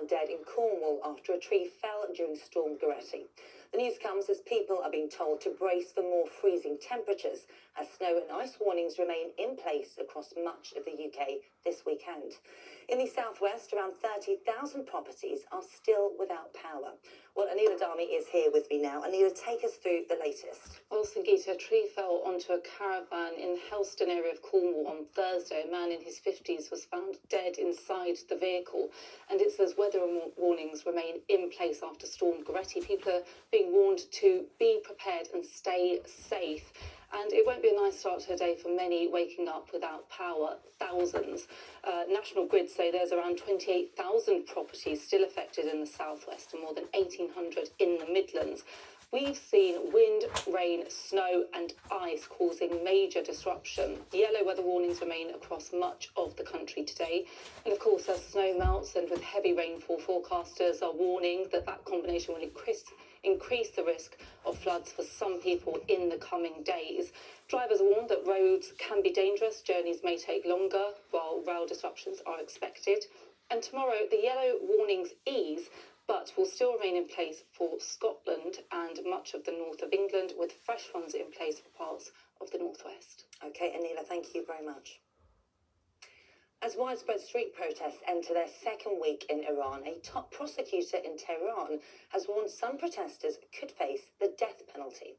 found dead in Cornwall after a tree fell during Storm Goretti. The news comes as people are being told to brace for more freezing temperatures as snow and ice warnings remain in place across much of the UK this weekend. In the southwest, around 30,000 properties are still without power. Well, Anila Dami is here with me now. Anila, take us through the latest. Well, Sangeeta, a tree fell onto a caravan in the Helston area of Cornwall on Thursday. A man in his 50s was found dead inside the vehicle, and it says weather warnings remain in place after Storm Goretti. People are being warned to be prepared and stay safe. And it won't be a nice start to a day for many waking up without power, thousands. National Grid say there's around 28,000 properties still affected in the southwest and more than 1,800 in the Midlands. We've seen wind, rain, snow and ice causing major disruption. Yellow weather warnings remain across much of the country today. And of course, as snow melts and with heavy rainfall, forecasters are warning that combination will increase the risk of floods for some people in the coming days. Drivers are warned that roads can be dangerous, journeys may take longer, while rail disruptions are expected. And tomorrow, the yellow warnings ease, but will still remain in place for Scotland and much of the north of England, with fresh ones in place for parts of the northwest. OK, Anila, thank you very much. As widespread street protests enter their second week in Iran, a top prosecutor in Tehran has warned some protesters could face the death penalty.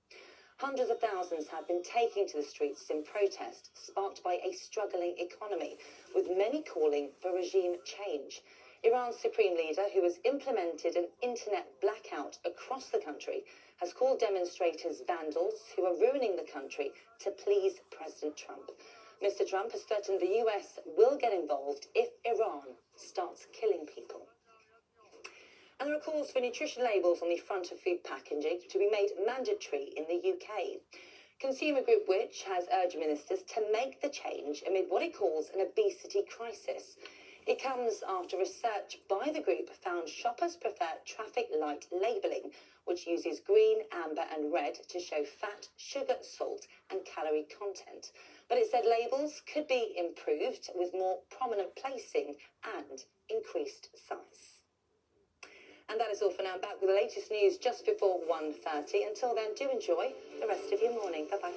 Hundreds of thousands have been taking to the streets in protest, sparked by a struggling economy, with many calling for regime change. Iran's supreme leader, who has implemented an internet blackout across the country, has called demonstrators vandals who are ruining the country to please President Trump. Mr. Trump has threatened the US will get involved if Iran starts killing people. And there are calls for nutrition labels on the front of food packaging to be made mandatory in the UK. Consumer group Which has urged ministers to make the change amid what it calls an obesity crisis. It comes after research by the group found shoppers prefer traffic light labelling, which uses green, amber and red to show fat, sugar, salt and calorie content. But it said labels could be improved with more prominent placing and increased size. And that is all for now. Back with the latest news just before 1:30. Until then, do enjoy the rest of your morning. Bye-bye.